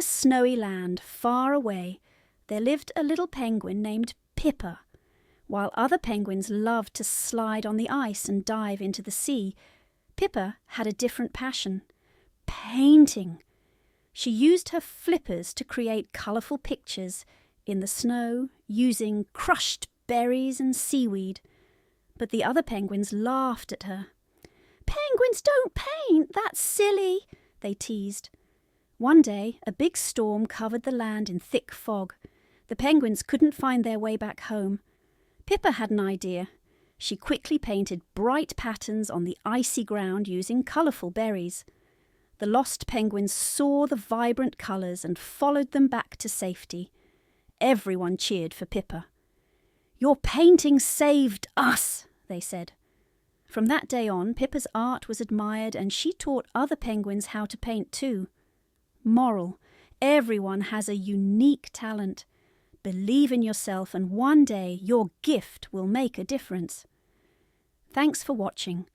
a snowy land far away, there lived a little penguin named Pippa. While other penguins loved to slide on the ice and dive into the sea, Pippa had a different passion: painting. She used her flippers to create colourful pictures in the snow using crushed berries and seaweed. But the other penguins laughed at her. "Penguins don't paint, that's silly," they teased. One day, a big storm covered the land in thick fog. The penguins couldn't find their way back home. Pippa had an idea. She quickly painted bright patterns on the icy ground using colourful berries. The lost penguins saw the vibrant colours and followed them back to safety. Everyone cheered for Pippa. "Your painting saved us," they said. From that day on, Pippa's art was admired and she taught other penguins how to paint too. Moral: everyone has a unique talent. Believe in yourself and one day your gift will make a difference. Thanks for watching.